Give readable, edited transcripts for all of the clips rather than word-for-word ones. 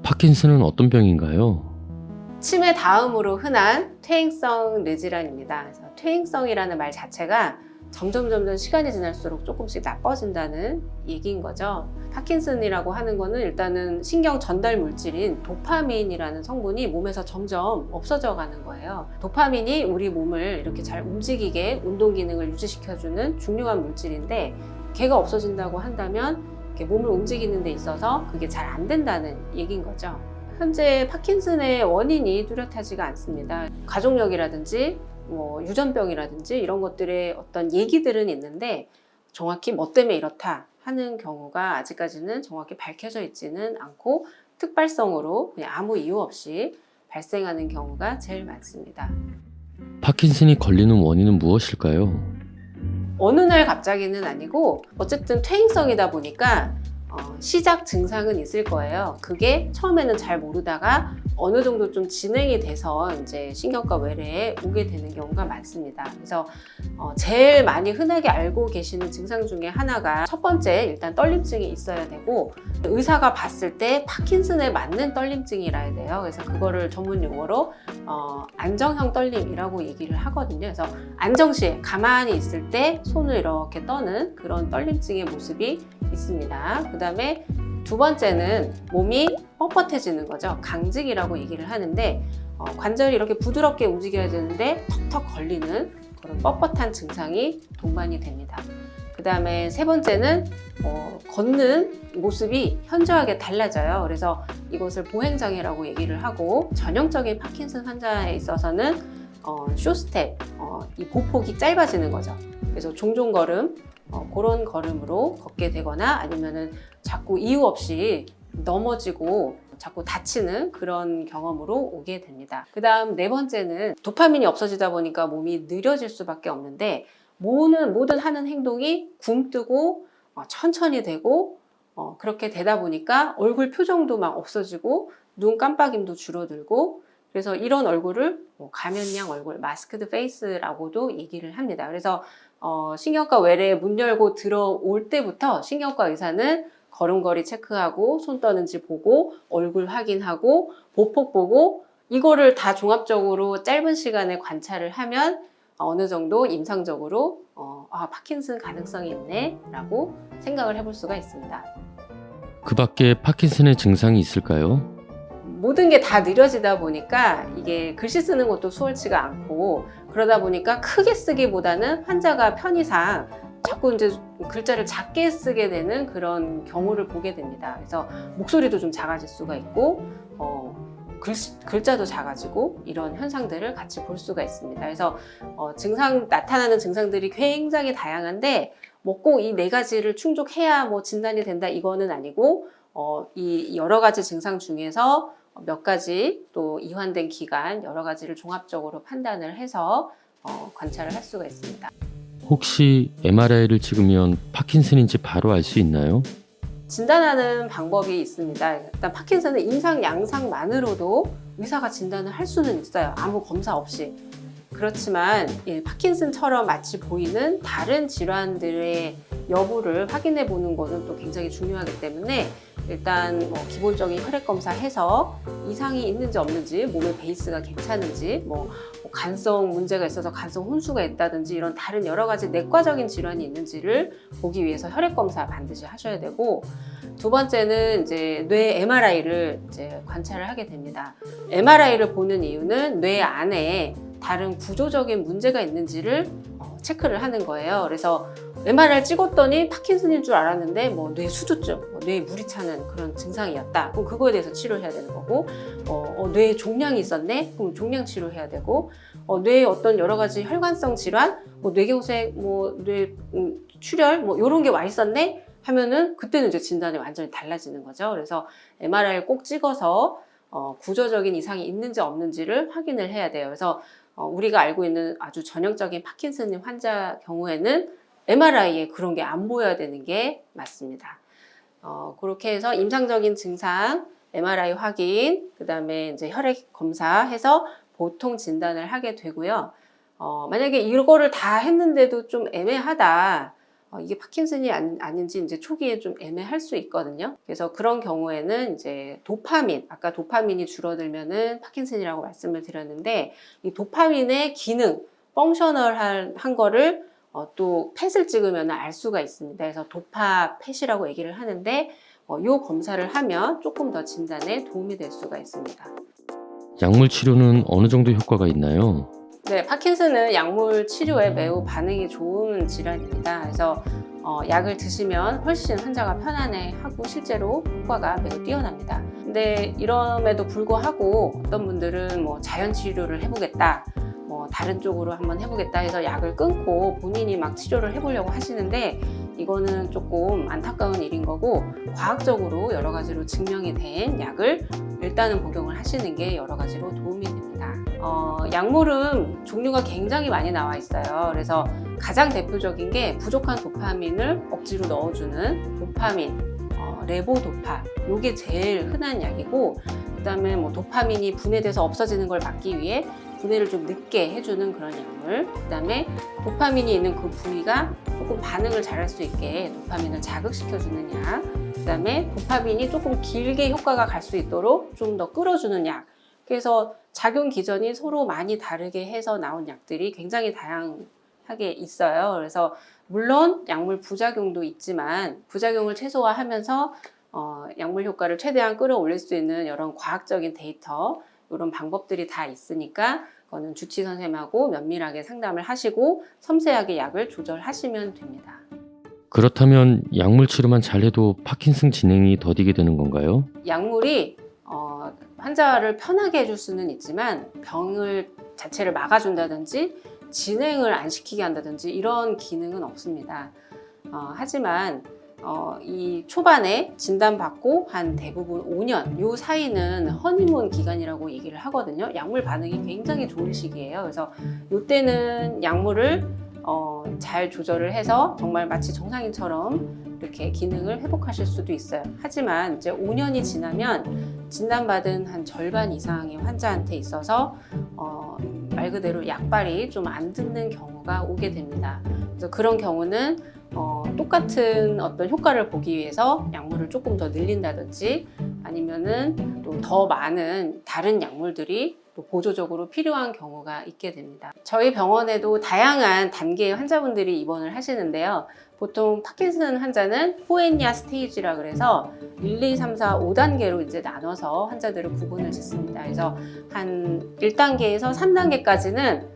파킨슨은 어떤 병인가요? 치매 다음으로 흔한 퇴행성 뇌질환입니다. 그래서 퇴행성이라는 말 자체가 점점 시간이 지날수록 조금씩 나빠진다는 얘기인 거죠. 파킨슨이라고 하는 거는 일단은 신경 전달 물질인 도파민이라는 성분이 몸에서 점점 없어져 가는 거예요. 도파민이 우리 몸을 이렇게 잘 움직이게 운동 기능을 유지시켜주는 중요한 물질인데 걔가 없어진다고 한다면 이렇게 몸을 움직이는 데 있어서 그게 잘 안 된다는 얘기인 거죠. 현재 파킨슨의 원인이 뚜렷하지가 않습니다. 가족력이라든지 유전병이라든지 이런 것들의 어떤 얘기들은 있는데 정확히 뭐 때문에 이렇다 하는 경우가 아직까지는 정확히 밝혀져 있지는 않고 특발성으로 그냥 아무 이유 없이 발생하는 경우가 제일 많습니다. 파킨슨이 걸리는 원인은 무엇일까요? 어느 날 갑자기는 아니고 어쨌든 퇴행성이다 보니까 시작 증상은 있을 거예요. 그게 처음에는 잘 모르다가 어느 정도 좀 진행이 돼서 이제 신경과 외래에 오게 되는 경우가 많습니다. 그래서 제일 많이 흔하게 알고 계시는 증상 중에 하나가 첫 번째 일단 떨림증이 있어야 되고 의사가 봤을 때 파킨슨에 맞는 떨림증이라야 돼요. 그래서 그거를 전문 용어로 안정형 떨림이라고 얘기를 하거든요. 그래서 안정시에 가만히 있을 때 손을 이렇게 떠는 그런 떨림증의 모습이 있습니다. 그 다음에 두 번째는 몸이 뻣뻣해지는 거죠. 강직이라고 얘기를 하는데 관절이 이렇게 부드럽게 움직여야 되는데 턱턱 걸리는 그런 뻣뻣한 증상이 동반이 됩니다. 그 다음에 세 번째는 걷는 모습이 현저하게 달라져요. 그래서 이것을 보행장애라고 얘기를 하고 전형적인 파킨슨 환자에 있어서는 쇼스텝, 이 보폭이 짧아지는 거죠. 그래서 종종 걸음, 그런 걸음으로 걷게 되거나 아니면은 자꾸 이유 없이 넘어지고 자꾸 다치는 그런 경험으로 오게 됩니다. 그 다음 네 번째는 도파민이 없어지다 보니까 몸이 느려질 수밖에 없는데 모든 하는 행동이 굼뜨고 천천히 되고 그렇게 되다 보니까 얼굴 표정도 막 없어지고 눈 깜빡임도 줄어들고 그래서 이런 얼굴을 가면양 얼굴, 마스크드 페이스라고도 얘기를 합니다. 그래서 신경과 외래에 문 열고 들어올 때부터 신경과 의사는 걸음걸이 체크하고 손 떠는지 보고 얼굴 확인하고 보폭 보고 이거를 다 종합적으로 짧은 시간에 관찰을 하면 어느 정도 임상적으로 파킨슨 가능성이 있네 라고 생각을 해볼 수가 있습니다. 그 밖에 파킨슨의 증상이 있을까요? 모든 게 다 느려지다 보니까 이게 글씨 쓰는 것도 수월치가 않고 그러다 보니까 크게 쓰기보다는 환자가 편의상 자꾸 이제 글자를 작게 쓰게 되는 그런 경우를 보게 됩니다. 그래서 목소리도 좀 작아질 수가 있고 글자도 작아지고 이런 현상들을 같이 볼 수가 있습니다. 그래서 나타나는 증상들이 굉장히 다양한데 꼭 이 네 가지를 충족해야 진단이 된다 이거는 아니고 이 여러 가지 증상 중에서 몇 가지 또 이완된 기간 여러 가지를 종합적으로 판단을 해서 관찰을 할 수가 있습니다. 혹시 MRI를 찍으면 파킨슨인지 바로 알 수 있나요? 진단하는 방법이 있습니다. 일단 파킨슨은 임상 양상만으로도 의사가 진단을 할 수는 있어요. 아무 검사 없이. 그렇지만 파킨슨처럼 마치 보이는 다른 질환들의 여부를 확인해 보는 것은 또 굉장히 중요하기 때문에 일단 기본적인 혈액 검사해서 이상이 있는지 없는지 몸의 베이스가 괜찮은지 간성 문제가 있어서 간성 혼수가 있다든지 이런 다른 여러 가지 내과적인 질환이 있는지를 보기 위해서 혈액 검사 반드시 하셔야 되고 두 번째는 이제 뇌 MRI를 이제 관찰을 하게 됩니다. MRI를 보는 이유는 뇌 안에 다른 구조적인 문제가 있는지를 체크를 하는 거예요. 그래서 MRI를 찍었더니 파킨슨인 줄 알았는데 뇌 수두증, 뇌에 물이 차는 그런 증상이었다. 그럼 그거에 대해서 치료해야 되는 거고 뇌에 종양이 있었네? 그럼 종양 치료해야 되고 뇌에 어떤 여러 가지 혈관성 질환, 뇌경색, 뇌 출혈 이런 게 와 있었네? 하면은 그때는 이제 진단이 완전히 달라지는 거죠. 그래서 MRI를 꼭 찍어서 구조적인 이상이 있는지 없는지를 확인을 해야 돼요. 그래서 우리가 알고 있는 아주 전형적인 파킨슨 환자 경우에는 MRI에 그런 게 안 보여야 되는 게 맞습니다. 그렇게 해서 임상적인 증상, MRI 확인, 그 다음에 이제 혈액 검사해서 보통 진단을 하게 되고요. 만약에 이거를 다 했는데도 좀 애매하다. 이게 파킨슨이 아닌지 이제 초기에 좀 애매할 수 있거든요. 그래서 그런 경우에는 이제 도파민, 아까 도파민이 줄어들면은 파킨슨이라고 말씀을 드렸는데, 이 도파민의 기능, 펑셔널한 거를 또 펫을 찍으면 알 수가 있습니다. 그래서 도파 펫이라고 얘기를 하는데, 이 검사를 하면 조금 더 진단에 도움이 될 수가 있습니다. 약물 치료는 어느 정도 효과가 있나요? 네, 파킨슨은 약물 치료에 매우 반응이 좋은 질환입니다. 그래서 약을 드시면 훨씬 환자가 편안해하고 실제로 효과가 매우 뛰어납니다. 근데 이럼에도 불구하고 어떤 분들은 뭐 자연 치료를 해보겠다, 뭐 다른 쪽으로 한번 해보겠다 해서 약을 끊고 본인이 막 치료를 해보려고 하시는데, 이거는 조금 안타까운 일인 거고, 과학적으로 여러 가지로 증명이 된 약을 일단은 복용을 하시는 게 여러 가지로 도움이 됩니다. 약물은 종류가 굉장히 많이 나와 있어요. 그래서 가장 대표적인 게 부족한 도파민을 억지로 넣어주는 도파민, 레보도파, 이게 제일 흔한 약이고, 그 다음에 뭐 도파민이 분해돼서 없어지는 걸 막기 위해 분해를 좀 늦게 해주는 그런 약물, 그 다음에 도파민이 있는 그 부위가 조금 반응을 잘할 수 있게 도파민을 자극시켜주는 약, 그 다음에 도파민이 조금 길게 효과가 갈 수 있도록 좀 더 끌어주는 약. 그래서 작용 기전이 서로 많이 다르게 해서 나온 약들이 굉장히 다양하게 있어요. 그래서 물론 약물 부작용도 있지만 부작용을 최소화하면서 약물 효과를 최대한 끌어올릴 수 있는 여러 과학적인 데이터, 이런 방법들이 다 있으니까 그거는 주치 선생님하고 면밀하게 상담을 하시고 섬세하게 약을 조절하시면 됩니다. 그렇다면 약물 치료만 잘해도 파킨슨 진행이 더디게 되는 건가요? 약물이 환자를 편하게 해줄 수는 있지만 병을 자체를 막아준다든지 진행을 안 시키게 한다든지 이런 기능은 없습니다. 하지만 이 초반에 진단받고 한 대부분 5년 요 사이는 허니문 기간이라고 얘기를 하거든요. 약물 반응이 굉장히 좋은 시기예요. 그래서 이때는 약물을 잘 조절을 해서 정말 마치 정상인처럼 이렇게 기능을 회복하실 수도 있어요. 하지만 이제 5년이 지나면 진단받은 한 절반 이상의 환자한테 있어서 말 그대로 약발이 좀 안 듣는 경우가 오게 됩니다. 그래서 그런 경우는 똑같은 어떤 효과를 보기 위해서 약물을 조금 더 늘린다든지 아니면은 또 더 많은 다른 약물들이 또 보조적으로 필요한 경우가 있게 됩니다. 저희 병원에도 다양한 단계의 환자분들이 입원을 하시는데요. 보통 파킨슨 환자는 포에니아 스테이지라 그래서 1, 2, 3, 4, 5단계로 이제 나눠서 환자들을 구분을 짓습니다. 그래서 한 1단계에서 3단계까지는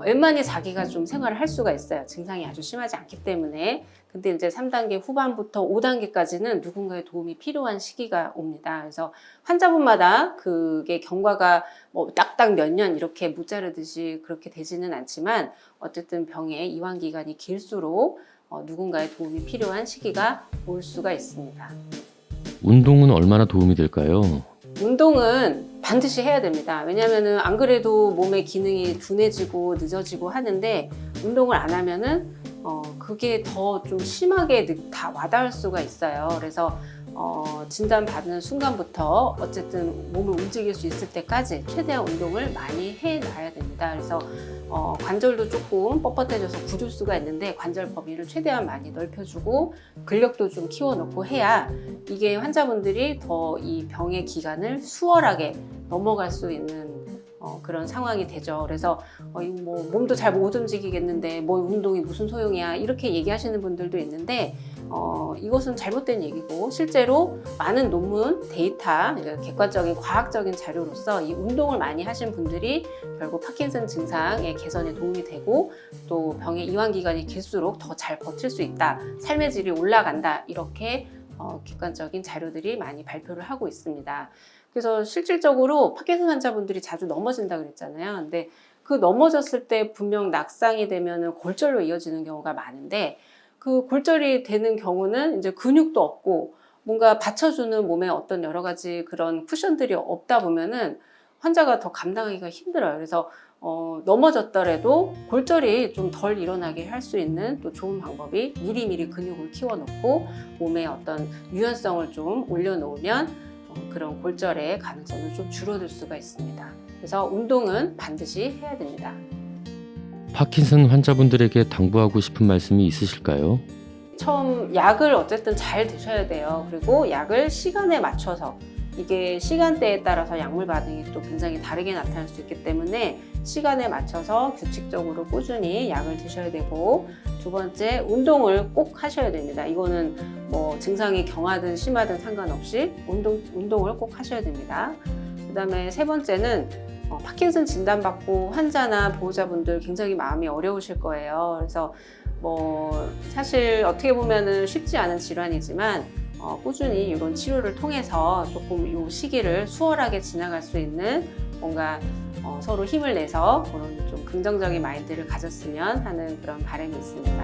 웬만히 자기가 좀 생활을 할 수가 있어요. 증상이 아주 심하지 않기 때문에. 근데 이제 3단계 후반부터 5단계까지는 누군가의 도움이 필요한 시기가 옵니다. 그래서 환자분마다 그게 경과가 뭐 딱딱 몇 년 이렇게 못 자르듯이 그렇게 되지는 않지만 어쨌든 병의 이완 기간이 길수록 누군가의 도움이 필요한 시기가 올 수가 있습니다. 운동은 얼마나 도움이 될까요? 운동은 반드시 해야 됩니다. 왜냐하면 안 그래도 몸의 기능이 둔해지고 늦어지고 하는데 운동을 안 하면은 그게 더 좀 심하게 다 와닿을 수가 있어요. 그래서 진단받는 순간부터 어쨌든 몸을 움직일 수 있을 때까지 최대한 운동을 많이 해놔야 됩니다. 그래서 관절도 조금 뻣뻣해져서 굳을 수가 있는데 관절 범위를 최대한 많이 넓혀주고 근력도 좀 키워놓고 해야 이게 환자분들이 더 이 병의 기간을 수월하게 넘어갈 수 있는 그런 상황이 되죠. 그래서 뭐 몸도 잘 못 움직이겠는데 뭐 운동이 무슨 소용이야 이렇게 얘기하시는 분들도 있는데 이것은 잘못된 얘기고 실제로 많은 논문, 데이터, 객관적인 과학적인 자료로서 이 운동을 많이 하신 분들이 결국 파킨슨 증상의 개선에 도움이 되고 또 병의 이완 기간이 길수록 더 잘 버틸 수 있다, 삶의 질이 올라간다 이렇게 객관적인 자료들이 많이 발표를 하고 있습니다. 그래서 실질적으로 파킨슨 환자분들이 자주 넘어진다 그랬잖아요. 근데 그 넘어졌을 때 분명 낙상이 되면 골절로 이어지는 경우가 많은데 그 골절이 되는 경우는 이제 근육도 없고 뭔가 받쳐주는 몸에 어떤 여러 가지 그런 쿠션들이 없다 보면은 환자가 더 감당하기가 힘들어요. 그래서 넘어졌더라도 골절이 좀 덜 일어나게 할 수 있는 또 좋은 방법이 미리미리 근육을 키워놓고 몸에 어떤 유연성을 좀 올려놓으면 그런 골절의 가능성은 좀 줄어들 수가 있습니다. 그래서 운동은 반드시 해야 됩니다. 파킨슨 환자분들에게 당부하고 싶은 말씀이 있으실까요? 처음 약을 어쨌든 잘 드셔야 돼요. 그리고 약을 시간에 맞춰서, 이게 시간대에 따라서 약물 반응이 또 굉장히 다르게 나타날 수 있기 때문에 시간에 맞춰서 규칙적으로 꾸준히 약을 드셔야 되고, 두 번째, 운동을 꼭 하셔야 됩니다. 이거는 뭐 증상이 경하든 심하든 상관없이 운동을 꼭 하셔야 됩니다. 그 다음에 세 번째는 파킨슨 진단받고 환자나 보호자분들 굉장히 마음이 어려우실 거예요. 그래서 뭐 사실 어떻게 보면은 쉽지 않은 질환이지만 꾸준히 이런 치료를 통해서 조금 이 시기를 수월하게 지나갈 수 있는 뭔가 서로 힘을 내서 그런 좀 긍정적인 마인드를 가졌으면 하는 그런 바람이 있습니다.